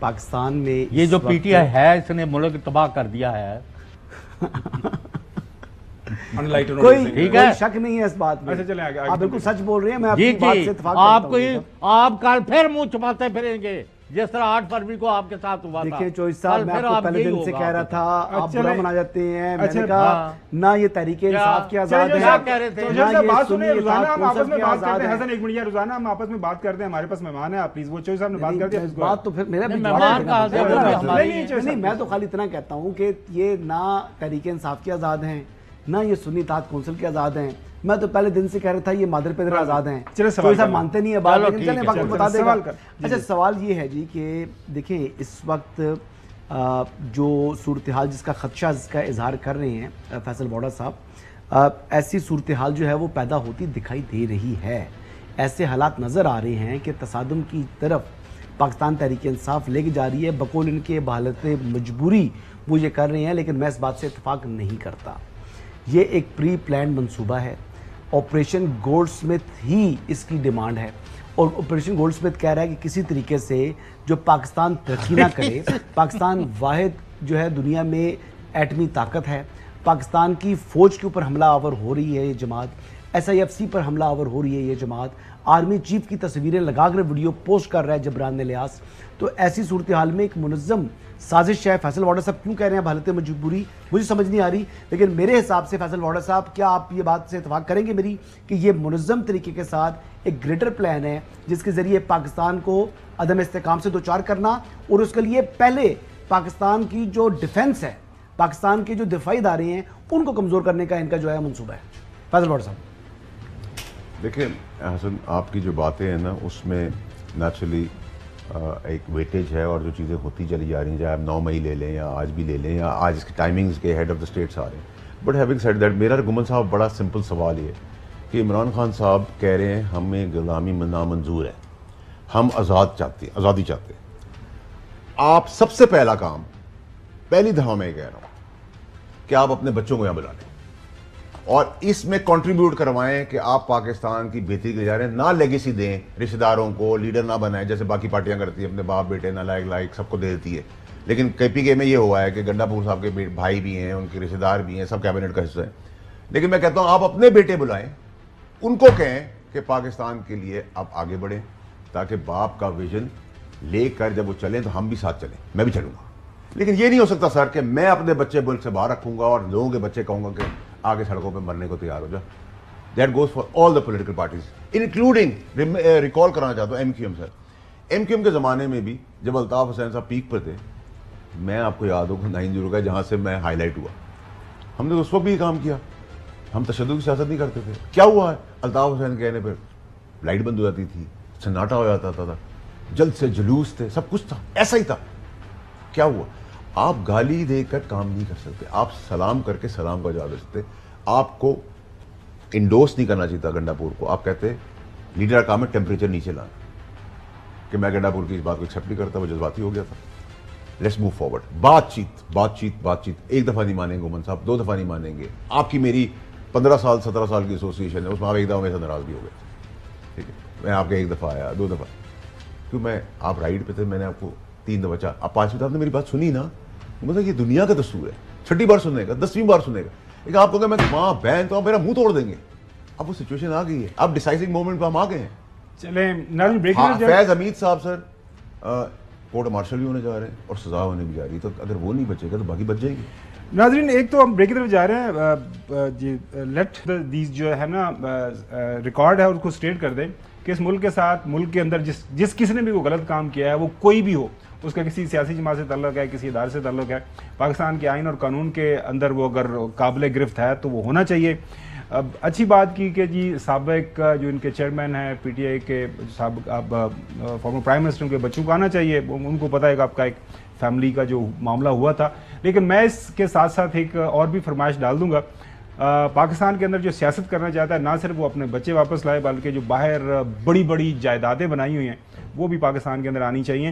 पाकिस्तान में ये जो पीटीआई है इसने मुल्क तबाह कर दिया है। कोई शक नहीं है इस बात में। चले आगे, आप बिल्कुल सच बोल रहे हैं। मैं आपकी बात से इत्तेफाक करता हूं। आप कल फिर मुंह छुपाते फिरेंगे जिस तरह 8 फरवरी को आपके साथ हुआ था। देखिए चौधरी साहब, मैं आपको पहले दिन से कह रहा था आप बुरा मना जाते हैं। मैंने कहा ना ये तहरीके इंसाफ की आजाद है, बात सुनिए। रोजाना हम आपस में बात करते हैं। हसन एक मिनट, रोजाना हम आपस में बात करते हैं। हमारे पास मेहमान है, आप प्लीज वो चौधरी साहब ने बात कर दिया। बात तो फिर मेरा मैं तो खाली इतना कहता हूँ कि ये ना तहरीके इंसाफ की आजाद हैं, ना ये सुन्नी इत्तेहाद कौंसिल के आजाद हैं। मैं तो पहले दिन से कह रहा था ये मादर पेदर आजाद हैं। चलो साहब मानते नहीं है बात, लेकिन चलें बात बता देगा। अच्छा सवाल ये है जी कि देखिए इस वक्त जो सूरत हाल जिसका खदशा जिसका इजहार कर रहे हैं फैसल वोडा साहब, ऐसी सूरत हाल जो है वो पैदा होती दिखाई दे रही है। ऐसे हालात नज़र आ रहे हैं कि तसादुम की तरफ पाकिस्तान तहरीक इंसाफ लेके जा रही है। बकौल इनके बहालत मजबूरी वो ये कर रहे हैं, लेकिन मैं इस बात से इत्तेफाक नहीं करता। ये एक प्री प्लान मंसूबा है। ऑपरेशन गोल्डस्मिथ ही इसकी डिमांड है, और ऑपरेशन गोल्डस्मिथ कह रहा है कि किसी तरीके से जो पाकिस्तान तरक्की ना करे, पाकिस्तान वाहिद जो है दुनिया में एटमी ताकत है, पाकिस्तान की फ़ौज के ऊपर हमला आवर हो रही है ये जमात, SIFC पर हमला आवर हो रही है ये जमात, आर्मी चीफ की तस्वीरें लगाकर वीडियो पोस्ट कर रहा है जबरान लियास। तो ऐसी सूरत हाल में एक मुनज़्ज़म साजिश है। फैसल वोडा साहब क्यों कह रहे हैं हालत मजबूरी, मुझे समझ नहीं आ रही, लेकिन मेरे हिसाब से फैसल वोडा साहब, क्या आप ये बात से इत्तेफाक करेंगे मेरी कि ये मुनज़्ज़म तरीके के साथ एक ग्रेटर प्लान है जिसके ज़रिए पाकिस्तान को अदम इस्तेकाम से दो चार करना, और उसके लिए पहले पाकिस्तान की जो डिफेंस है, पाकिस्तान के जो दिफाई इदारे हैं उनको कमज़ोर करने का इनका जो है मनसूबा है। फैसल वोडा साहब देखिए हसन, आपकी जो बातें हैं ना उसमें नेचुरली एक वेटेज है, और जो चीज़ें होती चली जा रही हैं, चाहे आप 9 मई ले लें या आज भी ले लें या आज इसकी टाइमिंग्स के हेड ऑफ द स्टेट्स आ रहे हैं। बट हैविंग सेड दैट, मेरा गुमन साहब बड़ा सिंपल सवाल ये कि इमरान खान साहब कह रहे हैं हमें गुलामी नामंजूर है, हम आज़ादी चाहते हैं। आप सबसे पहला काम, पहली दफ़ा मैं कह रहा हूँ कि आप अपने बच्चों को यहाँ बुला लें और इसमें कंट्रीब्यूट करवाएं कि आप पाकिस्तान की बेहतरी के लिए जा रहे हैं। ना लेगेसी दें, रिश्तेदारों को लीडर ना बनाएं जैसे बाकी पार्टियां करती हैं, अपने बाप बेटे ना लायक सबको दे देती है। लेकिन KPK में ये हुआ है कि गंडापुर साहब के भाई भी हैं, उनके रिश्तेदार भी हैं, सब कैबिनेट का हिस्सा है। लेकिन मैं कहता हूँ आप अपने बेटे बुलाएं, उनको कहें कि पाकिस्तान के लिए आप आगे बढ़ें, ताकि बाप का विजन लेकर जब वो चलें तो हम भी साथ चलें, मैं भी चलूँगा। लेकिन ये नहीं हो सकता सर कि मैं अपने बच्चे मुल्क से बाहर रखूँगा और लोगों के बच्चे कहूँगा कि आगे सड़कों पे मरने को तैयार हो जाए। That goes for all the political parties including, recall कराना चाहता हूँ MQM सर। MQM के ज़माने में भी जब अल्ताफ़ हुसैन साहब पीक पर थे, मैं आपको याद होगा 9/0 का जहाँ से मैं हाईलाइट हुआ, हमने तो उस वक्त भी काम किया। हम तशद्दुद की सियासत नहीं करते थे। क्या हुआ है, अल्ताफ़ हुसैन कहने पर लाइट बंद हो जाती थी, सन्नाटा हो जाता था, जल्द से जुलूस थे, सब कुछ था, ऐसा ही था। क्या हुआ, आप गाली देकर काम नहीं कर सकते, आप सलाम करके सलाम का जवाब दे सकते। आपको इंडोर्स नहीं करना चाहिए था गंडापुर को। आप कहते लीडर का काम है टेम्परेचर नीचे लाना, कि मैं गंडापुर की इस बात को एक्सेप्ट नहीं करता, वो जज्बाती हो गया था। Let's move forward. बातचीत एक दफ़ा नहीं मानेंगे उमन साहब, 2 दफ़ा नहीं मानेंगे। आपकी मेरी 15 साल 17 साल की एसोसिएशन है, उसमें आप एक दफ़ा मेरे से नाराज़ भी हो गए, ठीक है। मैं आपके 1 दफ़ा आया, 2 दफ़ा, क्यों मैं आप राइड पे थे, मैंने आपको 3 दफ़ा आप 5वीं आपने मेरी बात सुनी ना। मतलब ये दुनिया का दस्तूर है, 6ठी बार सुनेगा, 10वीं बार सुनेगा। लेकिन आप कहोगे मैं माँ बहन, तो आप मेरा मुंह तोड़ देंगे। अब वो सिचुएशन आ गई है, अब डिसाइसिंग मोमेंट पे हम आ गए हैं। चले फैज हमीद साहब सर कोर्ट मार्शल भी होने जा रहे हैं और सजा होने भी जा रही है, तो अगर वो नहीं बचेगा तो बाकी बच जाएंगे। नाजरीन, एक तो हम ब्रेक की तरफ जा रहे हैं जी। लेट दीज जो है ना रिकॉर्ड है उसको स्टेट कर दें कि इस मुल्क के साथ, मुल्क के अंदर जिस किसी ने भी वो गलत काम किया है, वो कोई भी हो, उसका किसी सियासी जमात से ताल्लुक है, किसी इदारे से ताल्लुक है, पाकिस्तान के आइन और कानून के अंदर वो अगर काबिल गिरफ्त है तो वो होना चाहिए। अब अच्छी बात की कि जी साबिक जो इनके चेयरमैन हैं PTI के, फॉर्मर प्राइम मिनिस्टर, उनके बच्चों को आना चाहिए, उनको पता है कि आपका एक फैमिली का जो मामला हुआ था। लेकिन मैं इसके साथ साथ एक और भी फरमाइश डाल दूंगा। पाकिस्तान के अंदर जो सियासत करना चाहता है, ना सिर्फ वो अपने बच्चे वापस लाए, बल्कि जो बाहर बड़ी बड़ी जायदादें बनाई हुई हैं वो भी पाकिस्तान के अंदर आनी चाहिए।